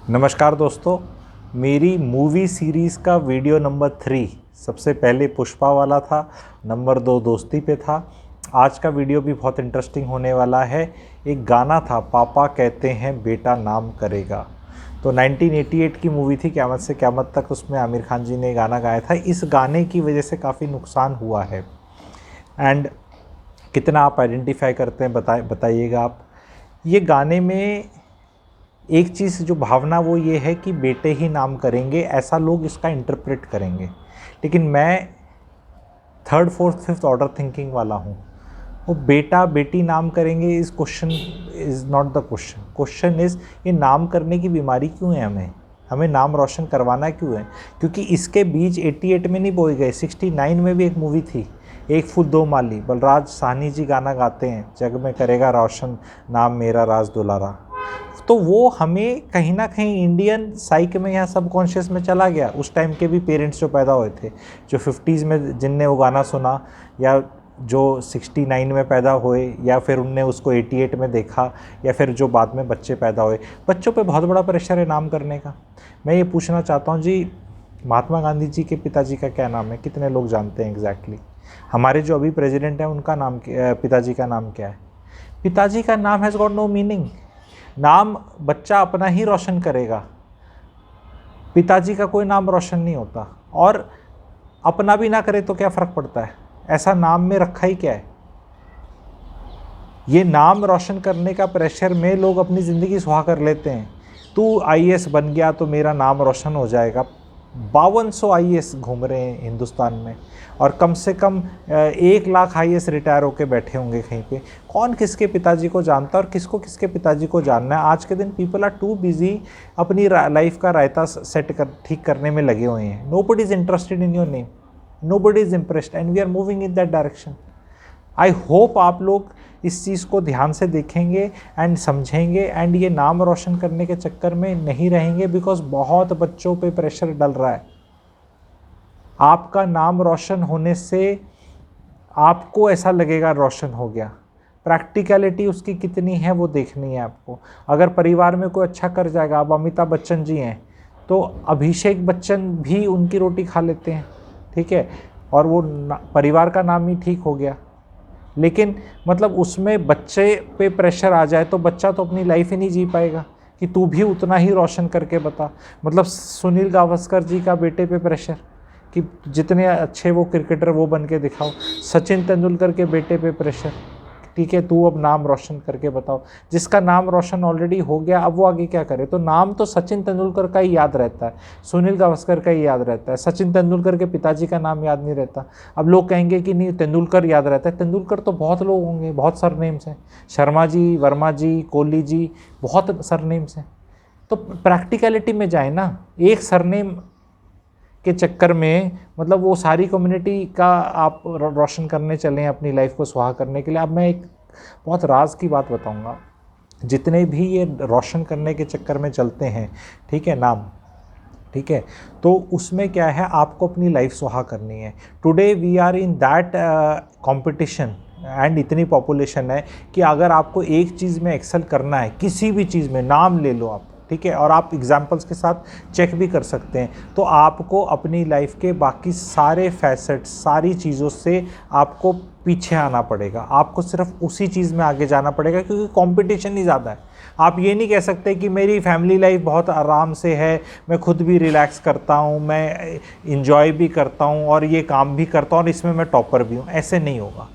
नमस्कार दोस्तों, मेरी मूवी सीरीज़ का वीडियो नंबर 3 सबसे पहले पुष्पा वाला था, नंबर 2 दोस्ती पे था। आज का वीडियो भी बहुत इंटरेस्टिंग होने वाला है। एक गाना था, पापा कहते हैं बेटा नाम करेगा। तो 1988 की मूवी थी क़यामत से क़यामत तक, उसमें आमिर खान जी ने गाना गाया था। इस गाने की वजह से काफ़ी नुकसान हुआ है एंड कितना आप आइडेंटिफाई करते हैं बताइएगा आप। ये गाने में एक चीज़ जो भावना वो ये है कि बेटे ही नाम करेंगे, ऐसा लोग इसका इंटरप्रेट करेंगे। लेकिन मैं third fourth fifth order thinking वाला हूँ। वो बेटा बेटी नाम करेंगे इस question is not the question. Question is ये नाम करने की बीमारी क्यों है हमें नाम रोशन करवाना क्यों है? क्योंकि इसके बीज 88 में नहीं बोए गए। 69 में भी एक मूवी थी, एक फूल दो माली, बलराज साहनी जी गाना गाते हैं, जग में करेगा रोशन नाम मेरा राज दुलारा। तो वो हमें कहीं ना कहीं इंडियन साइक में या सबकॉन्शियस में चला गया। उस टाइम के भी पेरेंट्स जो पैदा हुए थे, जो 50s में जिनने वो गाना सुना, या जो 69 में पैदा हुए, या फिर उनने उसको 88 में देखा, या फिर जो बाद में बच्चे पैदा हुए, बच्चों पे बहुत बड़ा प्रेशर है नाम करने का। मैं ये पूछना चाहता हूँ जी, महात्मा गांधी जी के पिताजी का क्या नाम है? कितने लोग जानते हैं एग्जैक्टली? हमारे जो अभी प्रेसिडेंट हैं उनका नाम, पिताजी का नाम क्या है? पिताजी का नाम हैज़ गॉट नो मीनिंग। नाम बच्चा अपना ही रोशन करेगा, पिताजी का कोई नाम रोशन नहीं होता। और अपना भी ना करे तो क्या फ़र्क पड़ता है? ऐसा नाम में रखा ही क्या है? ये नाम रोशन करने का प्रेशर में लोग अपनी ज़िंदगी सुहा कर लेते हैं। तू आईएएस बन गया तो मेरा नाम रोशन हो जाएगा। 5200 आईएएस घूम रहे हैं हिंदुस्तान में, और कम से कम 1 लाख आईएएस रिटायर होकर बैठे होंगे कहीं पे। कौन किसके पिताजी को जानता है और किसको किसके पिताजी को जानना है? आज के दिन पीपल आर टू बिजी अपनी लाइफ का रायता ठीक करने में लगे हुए हैं। Nobody is interested in your name, nobody is impressed, and we are moving in that direction. I hope आप लोग इस चीज़ को ध्यान से देखेंगे एंड समझेंगे, एंड ये नाम रोशन करने के चक्कर में नहीं रहेंगे, बिकॉज बहुत बच्चों पे प्रेशर डल रहा है। आपका नाम रोशन होने से आपको ऐसा लगेगा रोशन हो गया, प्रैक्टिकलिटी उसकी कितनी है वो देखनी है आपको। अगर परिवार में कोई अच्छा कर जाएगा, अब अमिताभ बच्चन जी हैं तो अभिषेक बच्चन भी उनकी रोटी खा लेते हैं, ठीक है, और वो परिवार का नाम ही ठीक हो गया। लेकिन मतलब उसमें बच्चे पे प्रेशर आ जाए तो बच्चा तो अपनी लाइफ ही नहीं जी पाएगा कि तू भी उतना ही रोशन करके बता। मतलब सुनील गावस्कर जी का बेटे पे प्रेशर कि जितने अच्छे वो क्रिकेटर वो बन के दिखाओ। सचिन तेंदुलकर के बेटे पे प्रेशर, ठीक है, तू अब नाम रोशन करके बताओ। जिसका नाम रोशन ऑलरेडी हो गया, अब वो आगे क्या करे? तो नाम तो सचिन तेंदुलकर का ही याद रहता है, सुनील गावस्कर का ही याद रहता है, सचिन तेंदुलकर के पिताजी का नाम याद नहीं रहता। अब लोग कहेंगे कि नहीं तेंदुलकर याद रहता है। तेंदुलकर तो बहुत लोग होंगे, बहुत सरनेम्स हैं, शर्मा जी, वर्मा जी, कोहली जी, बहुत सरनेम्स हैं। तो प्रैक्टिकलिटी में जाए ना, एक सरनेम के चक्कर में मतलब वो सारी कम्युनिटी का आप रोशन करने चले हैं अपनी लाइफ को सुहा करने के लिए। अब मैं एक बहुत राज की बात बताऊंगा। जितने भी ये रोशन करने के चक्कर में चलते हैं, ठीक है, नाम, ठीक है, तो उसमें क्या है, आपको अपनी लाइफ सुहा करनी है। Today we are in that competition, and इतनी पॉपुलेशन है कि अगर आपको एक चीज़ में एक्सेल करना है, किसी भी चीज़ में, नाम ले लो आप, ठीक है, और आप एग्जाम्पल्स के साथ चेक भी कर सकते हैं, तो आपको अपनी लाइफ के बाकी सारे फैसेट्स, सारी चीज़ों से आपको पीछे आना पड़ेगा। आपको सिर्फ उसी चीज़ में आगे जाना पड़ेगा, क्योंकि कंपटीशन ही ज़्यादा है। आप ये नहीं कह सकते कि मेरी फैमिली लाइफ बहुत आराम से है, मैं खुद भी रिलैक्स करता हूँ, मैं इंजॉय भी करता हूँ और ये काम भी करता हूँ और इसमें मैं टॉपर भी हूँ। ऐसे नहीं होगा।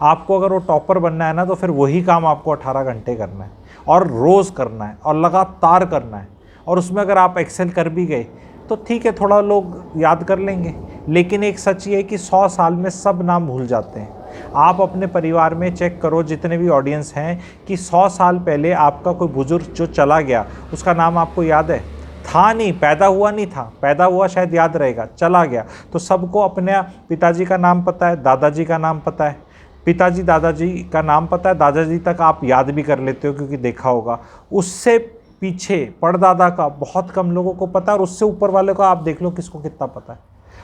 आपको अगर वो टॉपर बनना है ना, तो फिर वही काम आपको 18 घंटे करना है, और रोज़ करना है, और लगातार करना है। और उसमें अगर आप एक्सेल कर भी गए तो ठीक है, थोड़ा लोग याद कर लेंगे, लेकिन एक सच ये है कि 100 साल में सब नाम भूल जाते हैं। आप अपने परिवार में चेक करो, जितने भी ऑडियंस हैं, कि 100 साल पहले आपका कोई बुजुर्ग जो चला गया, उसका नाम आपको याद है? था नहीं, पैदा हुआ नहीं था, पैदा हुआ शायद याद रहेगा, चला गया तो सबको अपने पिताजी का नाम पता है, दादाजी का नाम पता है, पिताजी दादाजी का नाम पता है, दादाजी तक आप याद भी कर लेते हो क्योंकि देखा होगा। उससे पीछे परदादा का बहुत कम लोगों को पता है, और उससे ऊपर वाले को आप देख लो किसको कितना पता है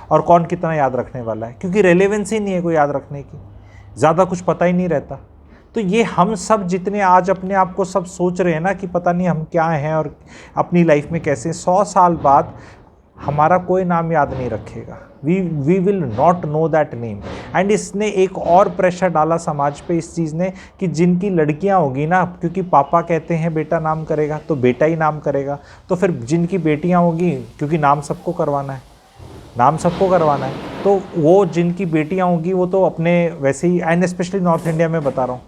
और कौन कितना याद रखने वाला है, क्योंकि रेलेवेंस ही नहीं है कोई याद रखने की, ज़्यादा कुछ पता ही नहीं रहता। तो ये हम सब जितने आज अपने आप को सब सोच रहे हैं ना कि पता नहीं हम क्या हैं और अपनी लाइफ में कैसे, 100 साल बाद हमारा कोई नाम याद नहीं रखेगा, we will not know that name. And इसने एक और प्रेशर डाला समाज पे इस चीज़ ने कि जिनकी लड़कियां होगी ना, क्योंकि पापा कहते हैं बेटा नाम करेगा तो बेटा ही नाम करेगा, तो फिर जिनकी बेटियां होगी, क्योंकि नाम सबको करवाना है, नाम सबको करवाना है, तो वो जिनकी बेटियां होंगी वो तो अपने वैसे ही, एंड स्पेशली नॉर्थ इंडिया में बता रहा हूँ,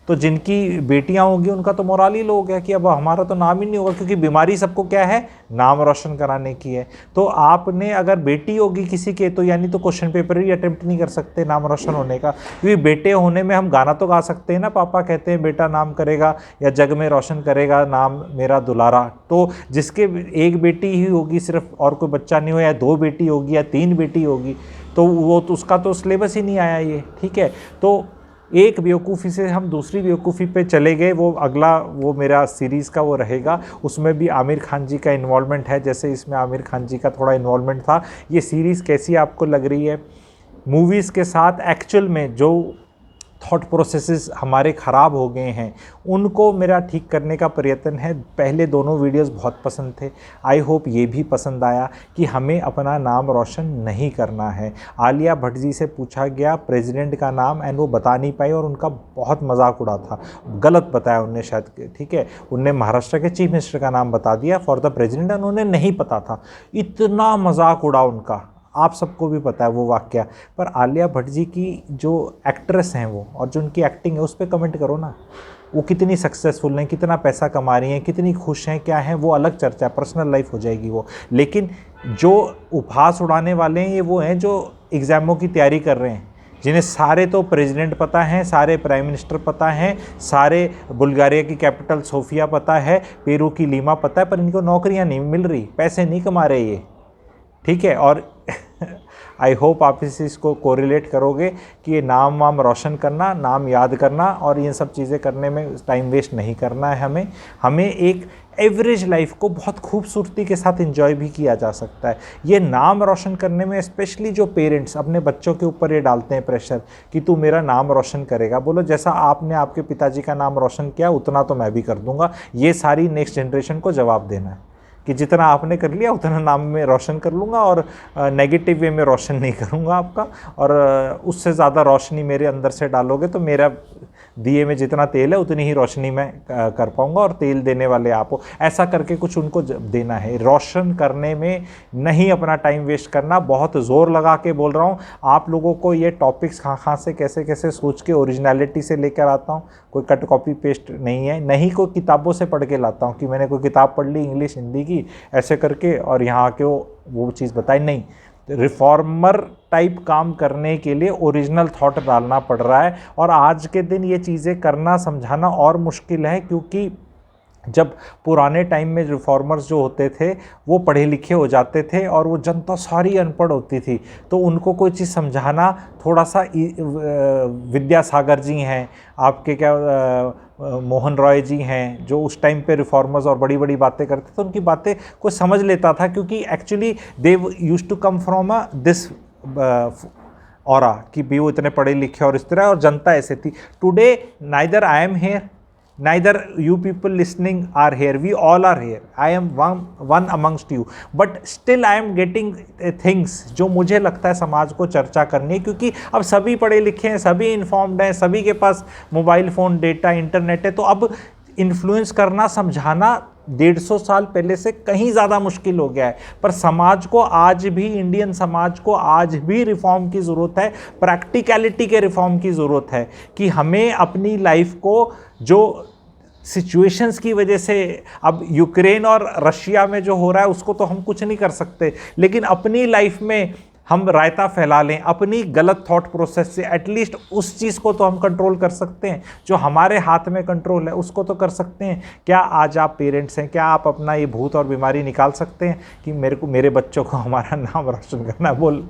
तो जिनकी बेटियां होंगी उनका तो मोराल ही लो हो गया कि अब हमारा तो नाम ही नहीं होगा, क्योंकि बीमारी सबको क्या है, नाम रोशन कराने की है। तो आपने अगर बेटी होगी किसी के, तो यानी तो क्वेश्चन पेपर ही अटेम्प्ट नहीं कर सकते नाम रोशन होने का, क्योंकि बेटे होने में हम गाना तो गा सकते हैं ना, पापा कहते हैं बेटा नाम करेगा या जग में रोशन करेगा नाम मेरा दुलारा। तो जिसके एक बेटी ही होगी सिर्फ और कोई बच्चा नहीं हो, या 2 बेटी होगी या 3 बेटी होगी, तो वो तो उसका तो सिलेबस ही नहीं आया ये, ठीक है। तो एक बेवकूफ़ी से हम दूसरी बेवकूफ़ी पे चले गए। वो अगला वो मेरा सीरीज़ का वो रहेगा, उसमें भी आमिर खान जी का इन्वॉल्वमेंट है, जैसे इसमें आमिर खान जी का थोड़ा इन्वॉल्वमेंट था। ये सीरीज़ कैसी आपको लग रही है? मूवीज़ के साथ एक्चुअल में जो थॉट प्रोसेसेस हमारे ख़राब हो गए हैं उनको मेरा ठीक करने का प्रयत्न है। पहले दोनों वीडियोस बहुत पसंद थे, आई होप ये भी पसंद आया कि हमें अपना नाम रोशन नहीं करना है। आलिया भट्ट जी से पूछा गया प्रेसिडेंट का नाम एंड वो बता नहीं पाई और उनका बहुत मजाक उड़ा था, गलत बताया उनने शायद, ठीक है। उनने महाराष्ट्र के चीफ मिनिस्टर का नाम बता दिया फॉर द प्रेसिडेंट, उन्होंने नहीं पता था, इतना मजाक उड़ा उनका, आप सबको भी पता है वो वाक़या। पर आलिया भट्ट जी की जो एक्ट्रेस हैं वो, और जो उनकी एक्टिंग है उस पर कमेंट करो ना, वो कितनी सक्सेसफुल हैं, कितना पैसा कमा रही हैं, कितनी खुश हैं, क्या हैं, वो अलग चर्चा है, पर्सनल लाइफ हो जाएगी वो। लेकिन जो उपहास उड़ाने वाले हैं ये वो हैं जो एग्ज़ामों की तैयारी कर रहे हैं, जिन्हें सारे तो प्रेसिडेंट पता हैं, सारे प्राइम मिनिस्टर पता हैं, सारे बुल्गारिया की कैपिटल सोफिया पता है, पेरू की लीमा पता है, पर इनको नौकरियां नहीं मिल रही, पैसे नहीं कमा रहे ये, ठीक है। और आई होप आप इसको कोरिलेट करोगे कि ये नाम वाम रोशन करना, नाम याद करना और ये सब चीज़ें करने में टाइम वेस्ट नहीं करना है। हमें एक एवरेज लाइफ को बहुत खूबसूरती के साथ एंजॉय भी किया जा सकता है। ये नाम रोशन करने में स्पेशली जो पेरेंट्स अपने बच्चों के ऊपर ये डालते हैं प्रेशर कि तू मेरा नाम रोशन करेगा, बोलो जैसा आपने आपके पिताजी का नाम रोशन किया उतना तो मैं भी कर दूंगा। ये सारी नेक्स्ट जनरेशन को जवाब देना है कि जितना आपने कर लिया उतना नाम में रोशन कर लूँगा और नेगेटिव वे में रोशन नहीं करूँगा आपका, और उससे ज़्यादा रोशनी मेरे अंदर से डालोगे तो मेरा दिए में जितना तेल है उतनी ही रोशनी मैं कर पाऊँगा, और तेल देने वाले आप हो। ऐसा करके कुछ उनको देना है, रोशन करने में नहीं अपना टाइम वेस्ट करना। बहुत ज़ोर लगा के बोल रहा हूँ आप लोगों को, ये टॉपिक्स कहाँ से कैसे कैसे सोच के ओरिजिनलिटी से लेकर आता हूँ, कोई कट कॉपी पेस्ट नहीं है, नहीं कोई किताबों से पढ़ के लाता हूँ कि मैंने कोई किताब पढ़ ली इंग्लिश हिंदी की ऐसे करके और यहाँ के वो चीज़ बताई, नहीं। रिफॉर्मर टाइप काम करने के लिए ओरिजिनल थॉट डालना पड़ रहा है, और आज के दिन ये चीज़ें करना समझाना और मुश्किल है, क्योंकि जब पुराने टाइम में रिफॉर्मर्स जो होते थे वो पढ़े लिखे हो जाते थे और वो जनता सारी अनपढ़ होती थी, तो उनको कोई चीज़ समझाना थोड़ा सा, विद्यासागर जी हैं आपके, क्या मोहन रॉय जी हैं जो उस टाइम पे रिफॉर्मर्स और बड़ी बड़ी बातें करते थे, तो उनकी बातें कोई समझ लेता था, क्योंकि actually they used to come from this aura कि भी वो इतने पढ़े लिखे और इस तरह, और जनता ऐसे थी। Today neither I am here, neither you people listening are here, we all are here, I am one amongst you, but still I am getting things जो मुझे लगता है समाज को चर्चा करनी है, क्योंकि अब सभी पढ़े लिखे हैं, सभी इन्फॉर्म्ड हैं, सभी के पास मोबाइल फ़ोन, डेटा, इंटरनेट है, तो अब इन्फ्लुएंस करना, समझाना 150 साल पहले से कहीं ज़्यादा मुश्किल हो गया है। पर समाज को आज भी, इंडियन समाज को आज भी रिफॉर्म की ज़रूरत है, प्रैक्टिकलिटी के रिफॉर्म की ज़रूरत है, कि हमें अपनी लाइफ को जो सिचुएशंस की वजह से, अब यूक्रेन और रशिया में जो हो रहा है उसको तो हम कुछ नहीं कर सकते, लेकिन अपनी लाइफ में हम रायता फैला लें अपनी गलत थॉट प्रोसेस से, एटलीस्ट उस चीज़ को तो हम कंट्रोल कर सकते हैं, जो हमारे हाथ में कंट्रोल है उसको तो कर सकते हैं। क्या आज आप पेरेंट्स हैं, क्या आप अपना ये भूत और बीमारी निकाल सकते हैं कि मेरे बच्चों को हमारा नाम रोशन करना, बोल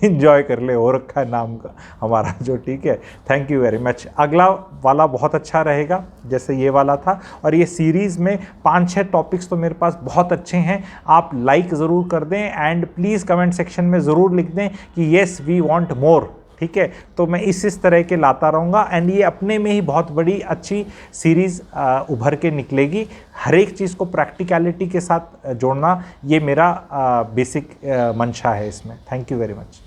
इंजॉय कर ले, हो रखा है नाम का हमारा जो, ठीक है। Thank you very much. अगला वाला बहुत अच्छा रहेगा जैसे ये वाला था, और ये सीरीज़ में 5-6 टॉपिक्स तो मेरे पास बहुत अच्छे हैं, आप लाइक ज़रूर कर दें एंड प्लीज़ कमेंट सेक्शन में ज़रूर लिख दें कि येस वी वांट मोर, ठीक है। तो मैं इस तरह के लाता रहूँगा एंड ये अपने में ही बहुत बड़ी अच्छी सीरीज़ उभर के निकलेगी। हर एक चीज़ को प्रैक्टिकलिटी के साथ जोड़ना, ये मेरा बेसिक मंशा है इसमें। Thank you very much.